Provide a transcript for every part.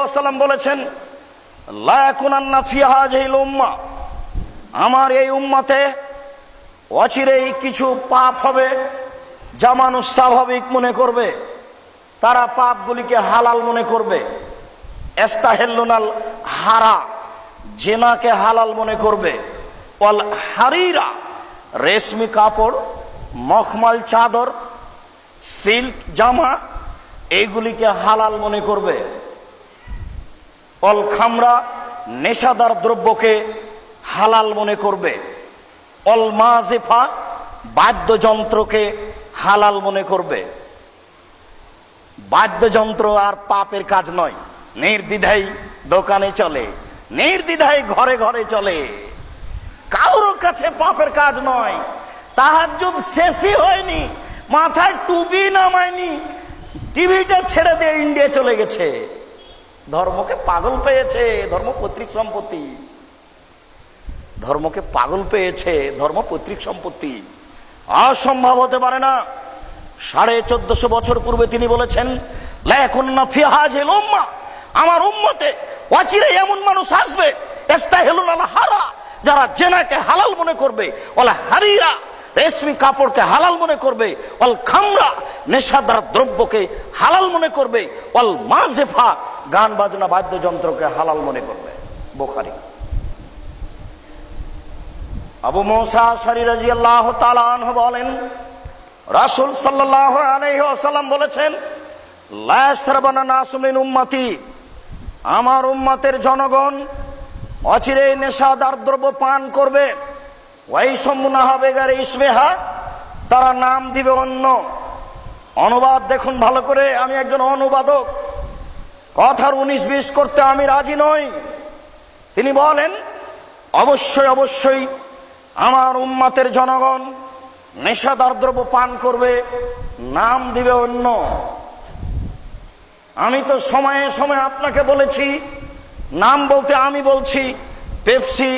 ওয়াসাল্লাম বলেছেন, লা ইয়াকুনান্না ফি হাযিহিল উম্মাহ, আমার এই উম্মতে অচিরেই কিছু পাপ হবে যা মানুষ স্বাভাবিক মনে করবে। তারা পাপগুলিকে হালাল মনে করবে। ইস্তাহিল্লুনাল হারা, জিনাকে হালাল মনে করবে। ওয়াল হারিরা, রেশমি কাপড়, মখমল চাদর, সিল্ক জামা, এইগুলিকে হালাল মনে করবে। অল খামরা, নেশাদার দ্রব্যকে হালাল মনে করবে। অল মাজিফা, বাদ্যযন্ত্রকে হালাল মনে করবে। বাদ্যযন্ত্র আর পাপের কাজ নয়, নির্দ্বিধায় দোকানে চলে, নির্দ্বিধায় ঘরে ঘরে চলে, কারোর কাছে পাপের কাজ নয়। তাহাজ্জুদ শেষই হয়নি, মাথায় টুপি নামায়নি, টিভিটা ছেড়ে দিয়ে ইন্ডিয়া চলে গেছে। ধর্মকে পাগল পেয়েছে, ধর্ম পৈতৃক সম্পত্তি। ধর্মকে পাগল পেয়েছে, ধর্ম পৈতৃক সম্পত্তি। অসম্ভব হতে পারে না। 1450 বছর পূর্বে তিনি বলেছেন, লা ইয়াকুন্না ফি হাযিহিল উম্মাহ, আমার উম্মতে অচিরে এমন মানুষ আসবে, ইস্তাহিলুনাল হারা, যারা জেনাকে হালাল মনে করবে। ওয়াল হারিরা, রেশমি কাপড়কে হালাল মনে করবে। ওয়াল খামরা, নেশাদার দ্রব্যকে হালাল মনে করবে। ওয়াল মাজিফা, গান বাজনা বাদ্যযন্ত্রকে হালাল মনে করবে। বুখারী। আবু মুসা আশআরী রাদিয়াল্লাহু তাআলা আনহু বলেন, রাসূল সাল্লাল্লাহু আলাইহি ওয়াসাল্লাম বলেছেন, লা ইয়াশরাবানা নাসুম মিন উম্মতি, আমার উম্মতের জনগণ অচিরেই নেশাদার দ্রব্য পান করবে। ওয়াইসমুনা বেগারে ইসমিহা, তারা নাম দিবে অন্য। অনুবাদ দেখুন ভালো করে, আমি একজন অনুবাদক, কথার 19-20 করতে আমি রাজি নই। তিনি বলেন, অবশ্যই অবশ্যই আমার উম্মতের জনগণ নেশাদার দ্রব্য পান করবে, নাম দিবে অন্য। আমি তো সময়ে সময়ে আপনাকে বলেছি, নাম বলতে আমি বলছি পেপসি,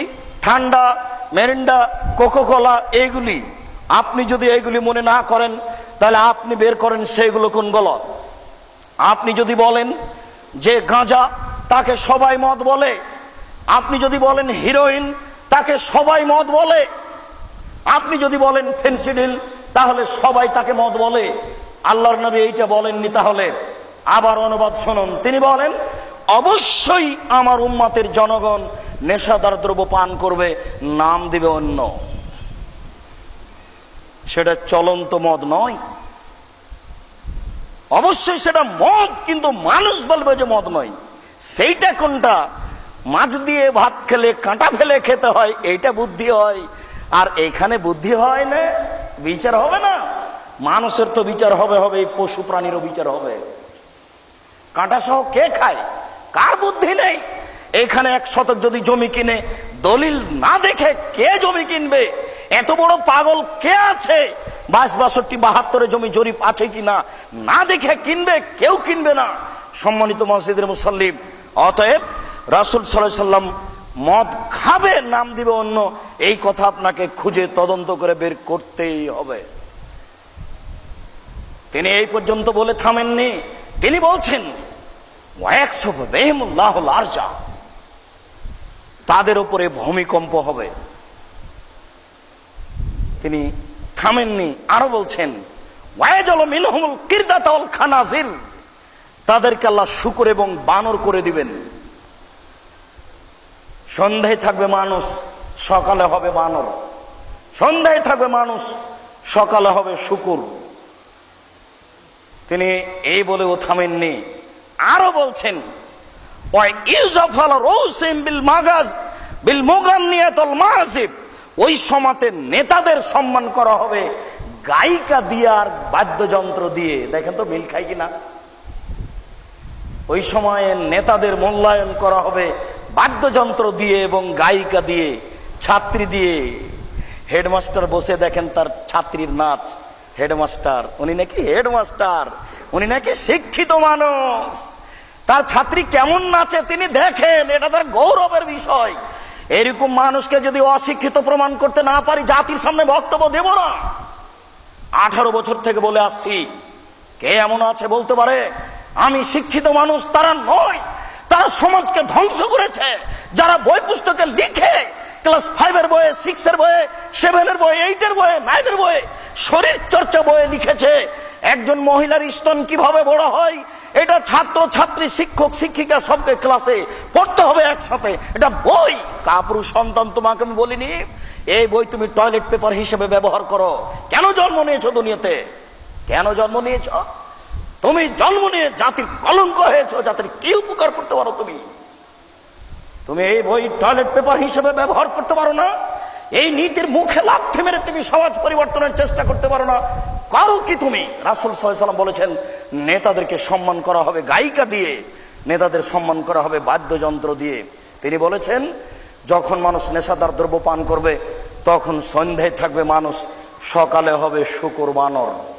ঠান্ডা, মেরিন্ডা, কোকাকোলা, এইগুলি। আপনি যদি এইগুলি মনে না করেন তাহলে আপনি বের করেন সেগুলো কোনগুলো। আপনি যদি বলেন যে গাঁজা, তাকে সবাই মদ বলে। আপনি যদি বলেন হিরোইন, তাকে সবাই মদ বলে। আপনি যদি বলেন ফেন্সিডিল, তাহলে সবাই তাকে মদ বলে। আল্লাহর নবী এইটা বলেননি। তাহলে আবার অনুবাদ শুনুন, তিনি বলেন, অবশ্যই আমার উম্মতের জনগণ নেশাদার দ্রব্য পান করবে, নাম দিবে অন্য। সেটা চলন্ত মদ নয়, অবশ্যই সেটা মদ, কিন্তু মানুষ বলবে যে মদ নয়। সেইটা কোনটা? মাছ দিয়ে ভাত খেলে কাঁটা ফেলে খেতে হয়, এইটা বুদ্ধি হয়। আর এখানে বুদ্ধি হয় না, বিচার হবে না। মানুষের তো বিচার হবে, হবে, পশু প্রাণীরও বিচার হবে। কাঁটা সহ কে খায়? কার বুদ্ধি নেই? এখানে 1 শতক যদি জমি কিনে দলিল না দেখে কে জমি কিনবে? এত বড় পাগল কে আছে? 22, 62, 72 জমি জরিপ আছে কিনা না দেখে কিনবে? কেউ কিনবে না। সম্মানিত মসজিদের মুসল্লি, অতএব রাসূল সাল্লাল্লাহু আলাইহি সাল্লাম মদ খাবে, নাম দিবে অন্য, এই কথা আপনাকে খুঁজে তদন্ত করে বের করতেই হবে। তিনি এই পর্যন্ত বলে থামেননি। তিনি বলছেন, ওয়ায়াকসুফু বিহিমুল্লাহুল আরজা, তাদের উপরে ভূমিকম্প হবে। তিনি থামেননি, আরো বলছেন, ওয়ায়াজালু মিনহুমুল কিরদাতা ওয়াল খানাজির, তাদেরকে আল্লাহ শূকর এবং বানর করে দিবেন। সন্ধ্যায় থাকবে মানুষ, সকালে হবে বানর। সন্ধ্যায় থাকবে মানুষ, সকালে হবে শূকর। তিনি এই বলেও থামেননি, আরো বলছেন, ওই সমাতে নেতাদের সম্মান করা হবে গায়িকা দিয়ে আর বাদ্যযন্ত্র দিয়ে। দেখেন তো মিল খাই কিনা? ওই সময়ে নেতাদের মূল্যায়ন করা হবে বাদ্যযন্ত্র দিয়ে এবং গায়িকা দিয়ে, ছাত্রী দিয়ে। হেডমাস্টার বসে দেখেন তার ছাত্রীর নাচ। হেডমাস্টার, উনি নাকি হেডমাস্টার, উনি নাকি শিক্ষিত মানুষ, তার ছাত্রী কেমন নাচে তিনি দেখেন, এটা তার গৌরবের বিষয়। এরকম মানুষকে যদি অশিক্ষিত প্রমাণ করতে না পারি, জাতির সামনে বক্তব্য দেব না। 18 বছর থেকে বলে আসছি, কে এমন আছে বলতে পারে আমি শিক্ষিত মানুষ? তারা নয়, তারা যারা সমাজকে ধ্বংস করেছে, যারা বই পুস্তকে লিখে ক্লাস 5-এর বইয়ে, 6-এর বইয়ে, 7-এর বইয়ে, 8-এর বইয়ে, 9-এর বইয়ে, শরীর চর্চা বইয়ে লিখেছে একজন মহিলার স্তন কিভাবে বড় হয়, এটা ছাত্র ছাত্রী, শিক্ষক শিক্ষিকা সবকে ক্লাসে পড়তে হবে একসাথে। এটা বই, কাপুরুষ সন্তান, তোমাকে আমি বলিনি এই বই তুমি টয়লেট পেপার হিসেবে ব্যবহার করো। কেন জন্ম নিয়েছো দুনিয়াতে? কেন জন্ম নিয়েছ? তুমি জন্ম নিয়ে জাতির কলঙ্ক হয়েছো। জাতির কি উপকার করতে পারো তুমি? তুমি এই বই টয়লেট পেপার হিসেবে ব্যবহার করতে পারো না। এই নীতির মুখে লাথি মেরে তুমি সমাজ পরিবর্তনের চেষ্টা করতে পারো না। কারো কি তুমি? রাসূল সাল্লাল্লাহু আলাইহি ওয়াসাল্লাম বলেছেন নেতাদেরকে সম্মান করা হবে গায়িকা দিয়ে, নেতাদের সম্মান করা হবে বাদ্যযন্ত্র দিয়ে। তিনি বলেছেন যখন মানুষ নেশাদার দ্রব্য পান করবে তখন সন্ধ্যায় থাকবে মানুষ, সকালে হবে শূকর বানর।